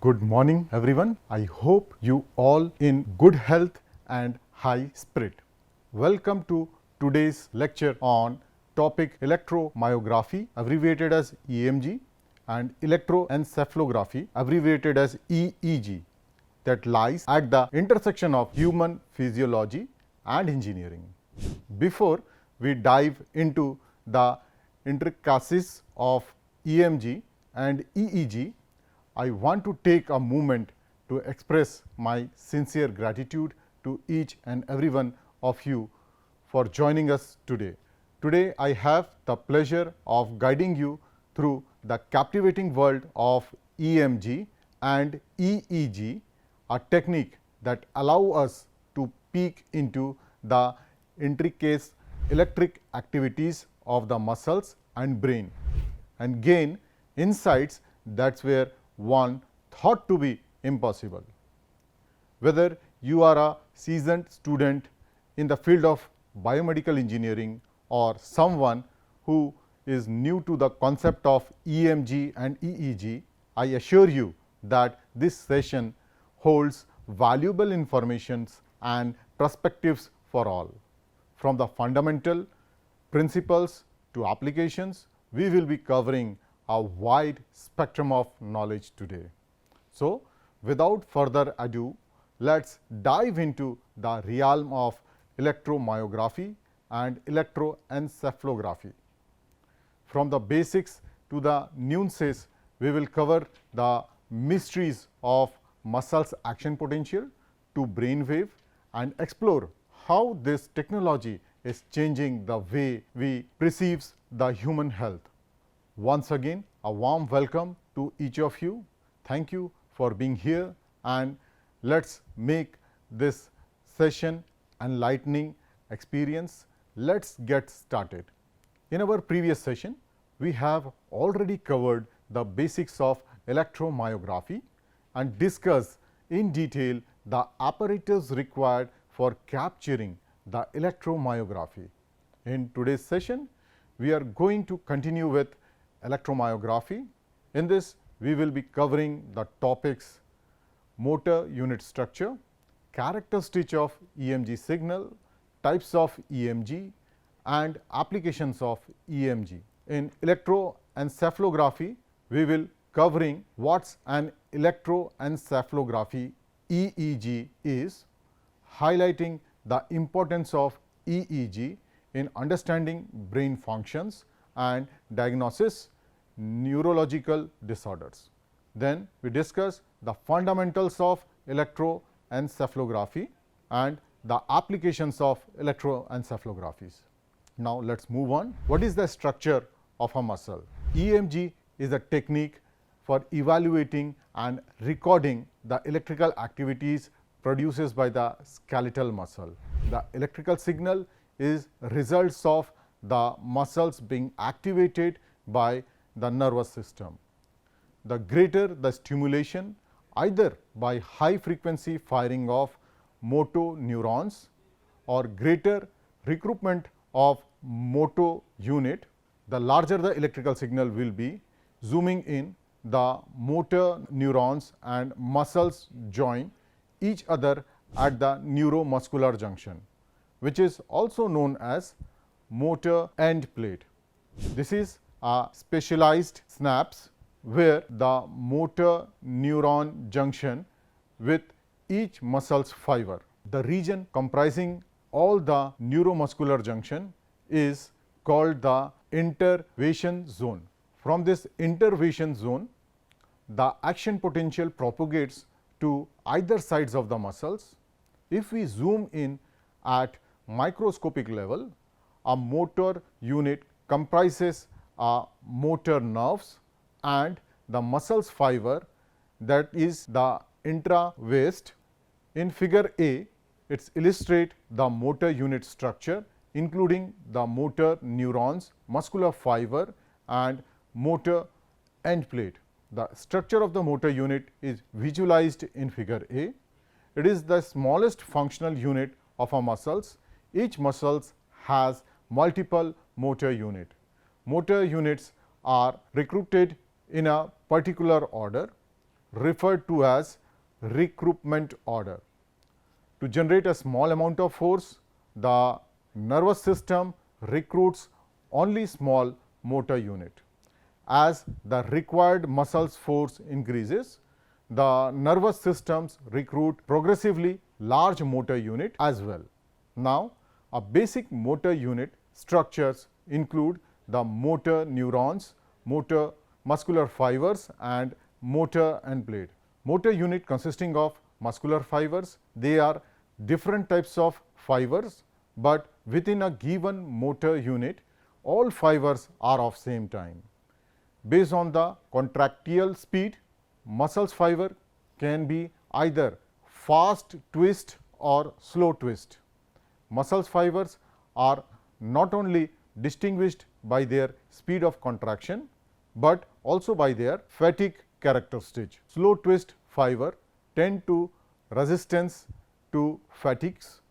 Good morning everyone. I hope you all in good health and high spirit. Welcome to today's lecture on topic electromyography, abbreviated as EMG, and electroencephalography, abbreviated as EEG, that lies at the intersection of human physiology and engineering. Before we dive into the intricacies of EMG and EEG, I want to take a moment to express my sincere gratitude to each and every one of you for joining us today. Today, I have the pleasure of guiding you through the captivating world of EMG and EEG, a technique that allow us to peek into the intricate electric activities of the muscles and brain and gain insights that's where one thought to be impossible. Whether you are a seasoned student in the field of biomedical engineering or someone who is new to the concept of EMG and EEG, I assure you that this session holds valuable information and perspectives for all. From the fundamental principles to applications, we will be covering a wide spectrum of knowledge today. So, without further ado, let's dive into the realm of electromyography and electroencephalography. From the basics to the nuances, we will cover the mysteries of muscles action potential to brain wave and explore how this technology is changing the way we perceive the human health. Once again, a warm welcome to each of you. Thank you for being here, and let's make this session enlightening experience. Let's get started. In our previous session, we have already covered the basics of electromyography and discussed in detail the apparatus required for capturing the electromyography. In today's session, we are going to continue with electromyography. In this, we will be covering the topics motor unit structure, characteristics of EMG signal, types of EMG and applications of EMG. In electroencephalography, we will covering what's an electroencephalography EEG is, highlighting the importance of EEG in understanding brain functions and diagnosis neurological disorders. Then we discuss the fundamentals of electroencephalography and the applications of electroencephalographies. Now, let's move on. What is the structure of a muscle? EMG is a technique for evaluating and recording the electrical activities produced by the skeletal muscle. The electrical signal is results of the muscles being activated by the nervous system. The greater the stimulation, either by high frequency firing of motor neurons or greater recruitment of motor unit, the larger the electrical signal will be. Zooming in, the motor neurons and muscles join each other at the neuromuscular junction, which is also known as motor end plate. This is a specialized synapse where the motor neuron junction with each muscle's fiber. The region comprising all the neuromuscular junction is called the innervation zone. From this innervation zone, the action potential propagates to either sides of the muscles. If we zoom in at microscopic level, a motor unit comprises motor nerves and the muscles fiber, that is the intravased. In figure A, it illustrates the motor unit structure including the motor neurons, muscular fiber and motor end plate. The structure of the motor unit is visualized in figure A. It is the smallest functional unit of a muscles. Each muscle has multiple motor unit. Motor units are recruited in a particular order. referred to as recruitment order. To generate a small amount of force, the nervous system recruits only small motor unit. As the required muscles force increases, the nervous systems recruit progressively large motor unit as well. Now, a basic motor unit structures include the motor neurons, motor muscular fibers and motor end plate. Motor unit consisting of muscular fibers, they are different types of fibers, but within a given motor unit, all fibers are of same time. Based on the contractile speed, muscles fiber can be either fast twist or slow twist. Muscles fibers are not only distinguished by their speed of contraction, but also by their fatigue characteristic. Slow twist fiber tend to resistance to fatigues,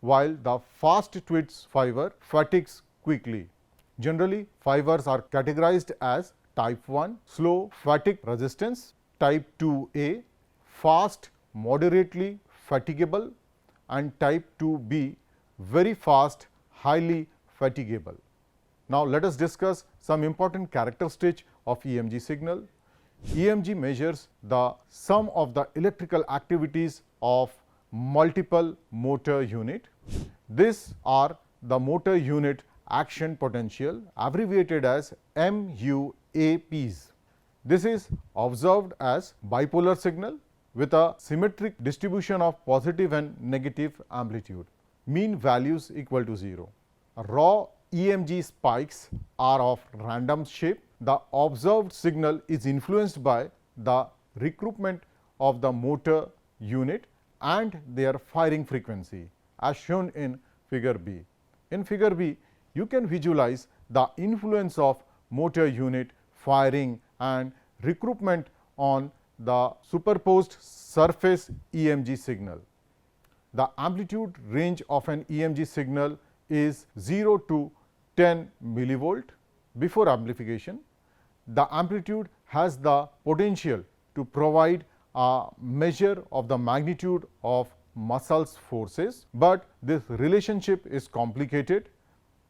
while the fast twist fiber fatigues quickly. Generally, fibers are categorized as type 1 slow fatigue resistance, type 2A fast moderately fatigable and type 2B very fast highly fatigable. Now, let us discuss some important characteristics of EMG signal. EMG measures the sum of the electrical activities of multiple motor unit. These are the motor unit action potential, abbreviated as MUAPs. This is observed as bipolar signal with a symmetric distribution of positive and negative amplitude. Mean values equal to 0. Raw EMG spikes are of random shape. The observed signal is influenced by the recruitment of the motor unit and their firing frequency, as shown in figure B. In figure B, you can visualize the influence of motor unit firing and recruitment on the superposed surface EMG signal. The amplitude range of an EMG signal is 0 to 10 millivolt. Before amplification, the amplitude has the potential to provide a measure of the magnitude of muscles forces, but this relationship is complicated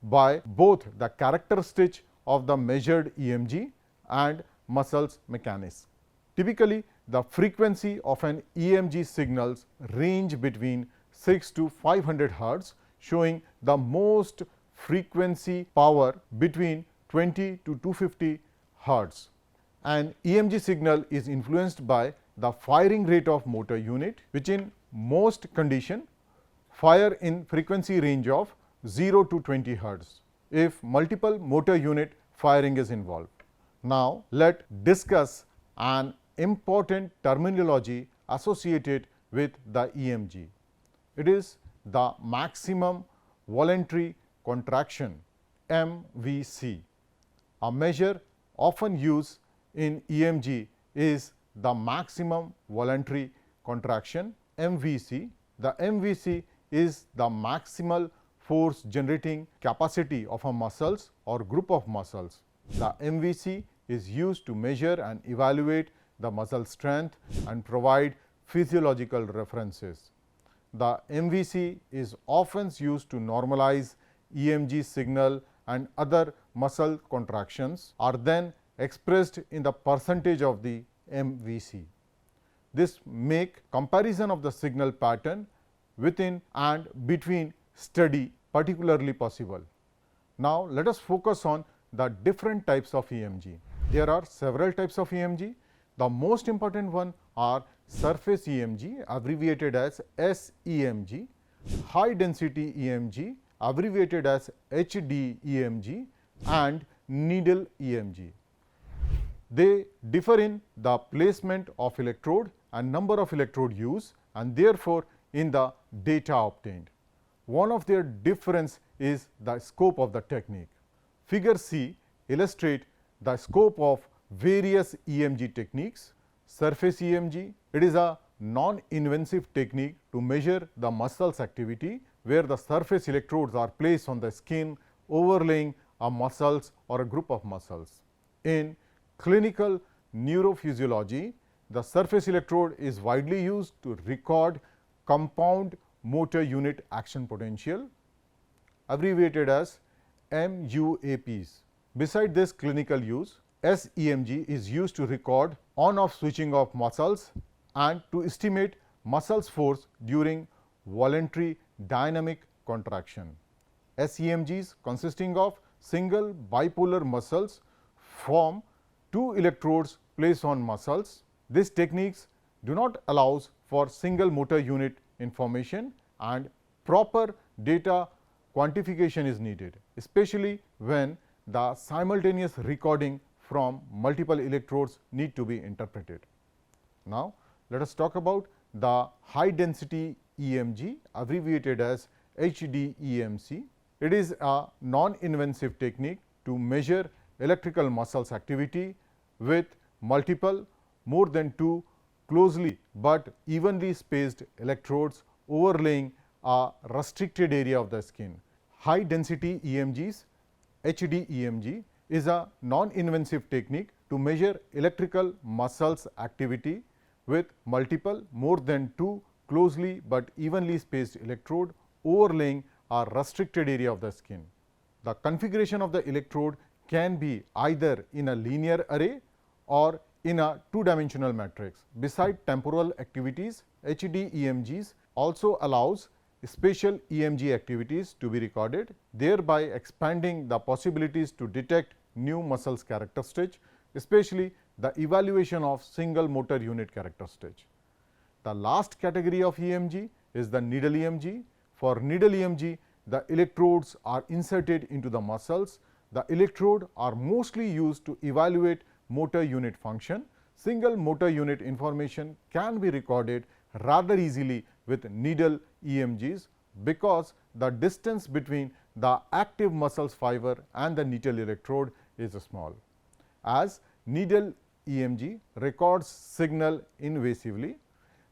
by both the characteristic of the measured EMG and muscles mechanics. Typically, the frequency of an EMG signals range between 6 to 500 Hz, showing the most frequency power between 20 to 250 Hz. An EMG signal is influenced by the firing rate of motor unit, which in most condition fire in frequency range of 0 to 20 Hz if multiple motor unit firing is involved. Now, let discuss an important terminology associated with the EMG. It is the maximum voluntary contraction, MVC. A measure often used in EMG is the maximum voluntary contraction, MVC. The MVC is the maximal force generating capacity of a muscles or group of muscles. The MVC is used to measure and evaluate the muscle strength and provide physiological references. The MVC is often used to normalize EMG signal, and other muscle contractions are then expressed in the percentage of the MVC. This make comparison of the signal pattern within and between study particularly possible. Now, let us focus on the different types of EMG. There are several types of EMG. The most important one are surface EMG, abbreviated as SEMG, high density EMG, abbreviated as HDEMG, and needle EMG. They differ in the placement of electrode and number of electrode used, and therefore, in the data obtained. One of their difference is the scope of the technique. Figure C illustrate the scope of various EMG techniques. Surface EMG, it is a non-invasive technique to measure the muscles activity, where the surface electrodes are placed on the skin overlaying a muscles or a group of muscles. In clinical neurophysiology, the surface electrode is widely used to record compound motor unit action potential, abbreviated as MUAPs. Beside this clinical use, SEMG is used to record on-off switching of muscles and to estimate muscles force during voluntary dynamic contraction. SEMGs consisting of single bipolar muscles form two electrodes placed on muscles. These techniques do not allow for single motor unit information and proper data quantification is needed, especially when the simultaneous recording from multiple electrodes need to be interpreted. Now, let us talk about the high density EMG, abbreviated as HDEMC. It is a non-invasive technique to measure electrical muscles activity with multiple more than two closely but evenly spaced electrodes overlaying a restricted area of the skin. High density EMGs, HDEMG, is a non-invasive technique to measure electrical muscles activity with multiple more than two closely but evenly spaced electrode overlaying a restricted area of the skin. The configuration of the electrode can be either in a linear array or in a two-dimensional matrix. Beside temporal activities, HDEMGs also allows spatial EMG activities to be recorded, thereby expanding the possibilities to detect new muscles characteristics, especially the evaluation of single motor unit characteristics. The last category of EMG is the needle EMG. For needle EMG, the electrodes are inserted into the muscles. The electrode are mostly used to evaluate motor unit function. Single motor unit information can be recorded rather easily with needle EMGs because the distance between the active muscles fiber and the needle electrode is small. As needle EMG records signal invasively,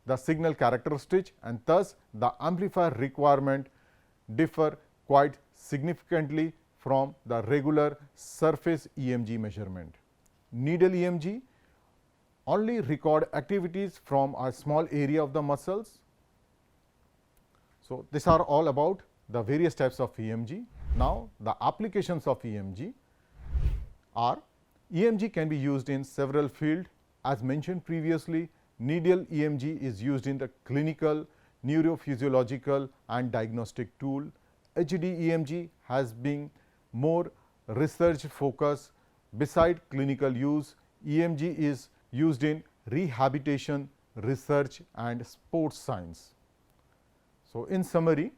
the signal characteristic and thus the amplifier requirement differ quite significantly from the regular surface EMG measurement. Needle EMG only record activities from a small area of the muscles. So, these are all about the various types of EMG. Now, the applications of EMG are: EMG can be used in several fields. As mentioned previously, needle EMG is used in the clinical, neurophysiological and diagnostic tool. HDEMG has been more research focused. Beside clinical use, EMG is used in rehabilitation, research and sports science. So, in summary,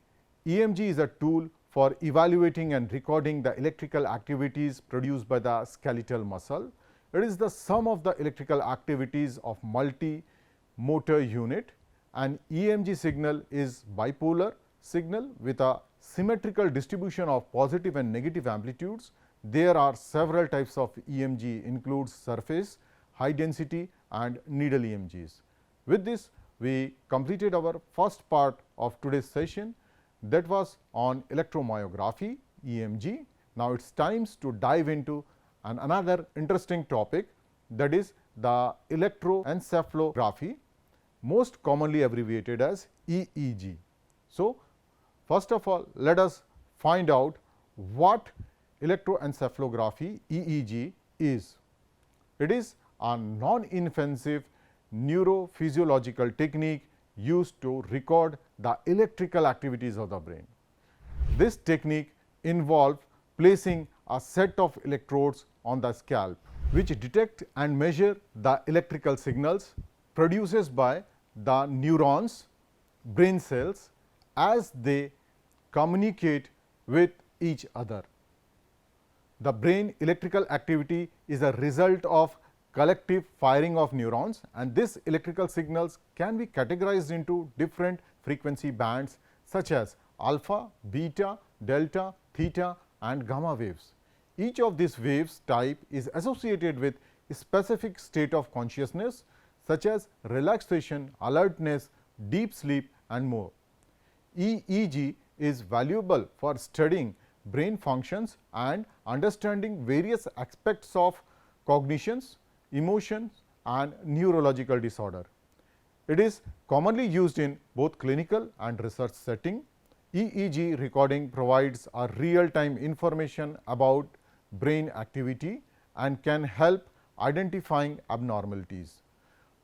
EMG is a tool for evaluating and recording the electrical activities produced by the skeletal muscle. It is the sum of the electrical activities of multi-motor unit, and EMG signal is bipolar signal with a symmetrical distribution of positive and negative amplitudes. There are several types of EMG, includes surface, high density and needle EMGs. With this, we completed our first part of today's session, that was on electromyography, EMG. Now, it is time to dive into another interesting topic, that is the electroencephalography, most commonly abbreviated as EEG. So, first of all, let us find out what electroencephalography EEG is. It is a non-invasive neurophysiological technique used to record the electrical activities of the brain. This technique involves placing a set of electrodes on the scalp, which detect and measure the electrical signals produced by the neurons, brain cells, as they communicate with each other. The brain electrical activity is a result of collective firing of neurons, and these electrical signals can be categorized into different frequency bands such as alpha, beta, delta, theta and gamma waves. Each of these waves type is associated with a specific state of consciousness such as relaxation, alertness, deep sleep and more. EEG is valuable for studying brain functions and understanding various aspects of cognitions, emotions and neurological disorder. It is commonly used in both clinical and research setting. EEG recording provides a real-time information about brain activity and can help identifying abnormalities,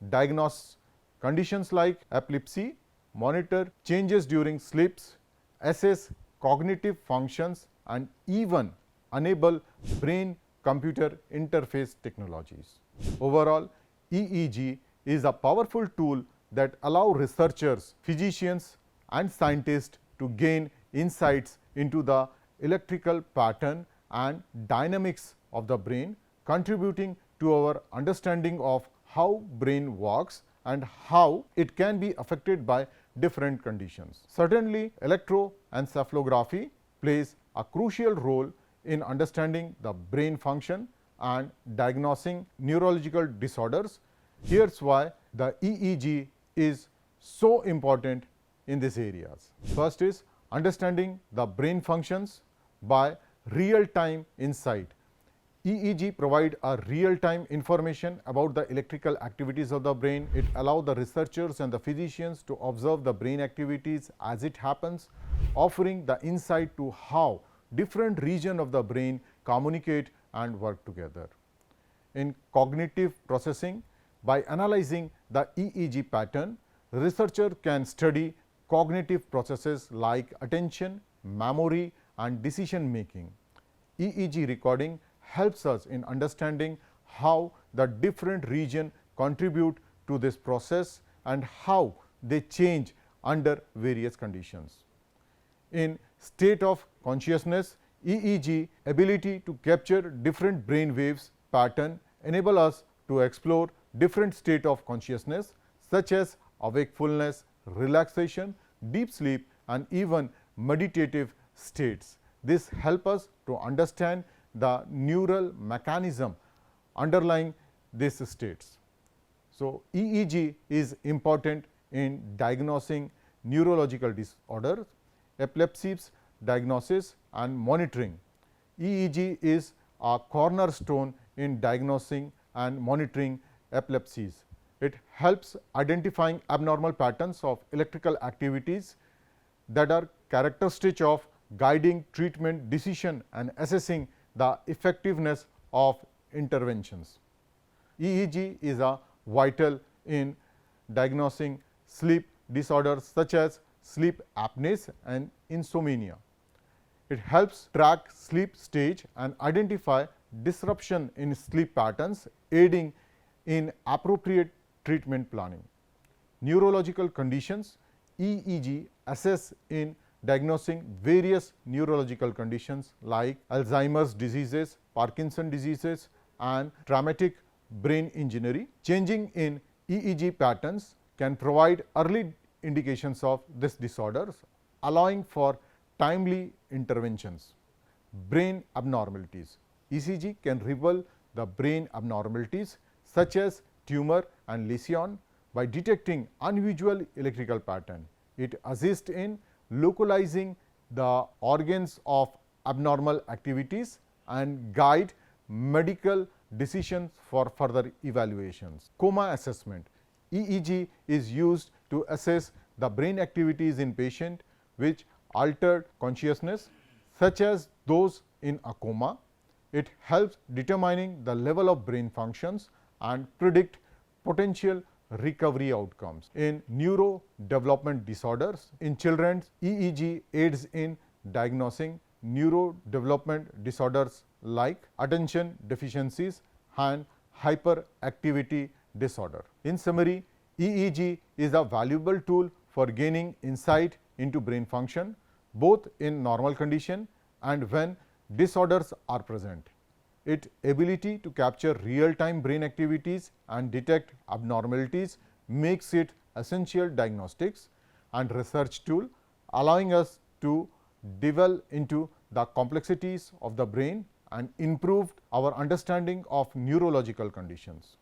diagnose conditions like epilepsy, monitor changes during sleeps, assess cognitive functions, and even enable brain-computer interface technologies. Overall, EEG is a powerful tool that allows researchers, physicians, and scientists to gain insights into the electrical pattern and dynamics of the brain, contributing to our understanding of how brain works and how it can be affected by different conditions. Certainly, electroencephalography plays a crucial role in understanding the brain function and diagnosing neurological disorders. Here's why the EEG is so important in these areas. First is understanding the brain functions by real-time insight. EEG provide a real-time information about the electrical activities of the brain. It allows the researchers and the physicians to observe the brain activities as it happens, offering the insight to how different regions of the brain communicate and work together. In cognitive processing, by analyzing the EEG pattern, researcher can study cognitive processes like attention, memory, and decision making. EEG recording helps us in understanding how the different regions contribute to this process and how they change under various conditions. In state of consciousness, EEG ability to capture different brain waves pattern enable us to explore different state of consciousness such as wakefulness, relaxation, deep sleep, and even meditative states. This helps us to understand the neural mechanism underlying these states. So, EEG is important in diagnosing neurological disorders, epilepsies, diagnosis, and monitoring. EEG is a cornerstone in diagnosing and monitoring epilepsies. It helps identifying abnormal patterns of electrical activities that are characteristic of guiding treatment decision and assessing the effectiveness of interventions. EEG is a vital in diagnosing sleep disorders such as sleep apnea and insomnia. It helps track sleep stage and identify disruption in sleep patterns, aiding in appropriate treatment planning. Neurological conditions, EEG assess in diagnosing various neurological conditions like Alzheimer's diseases, Parkinson's diseases, and traumatic brain injury. Changing in EEG patterns can provide early indications of these disorders, allowing for timely interventions. Brain abnormalities. ECG can reveal the brain abnormalities such as tumor and lesion by detecting unusual electrical pattern. It assists in localizing the organs of abnormal activities and guide medical decisions for further evaluations. Coma assessment. EEG is used to assess the brain activities in patient which altered consciousness such as those in a coma. It helps determining the level of brain functions and predict potential recovery outcomes. In neurodevelopment disorders, in children, EEG aids in diagnosing neurodevelopment disorders like attention deficiencies and hyperactivity disorder. In summary, EEG is a valuable tool for gaining insight into brain function both in normal condition and when disorders are present. Its ability to capture real-time brain activities and detect abnormalities makes it essential diagnostics and research tool, allowing us to delve into the complexities of the brain and improve our understanding of neurological conditions.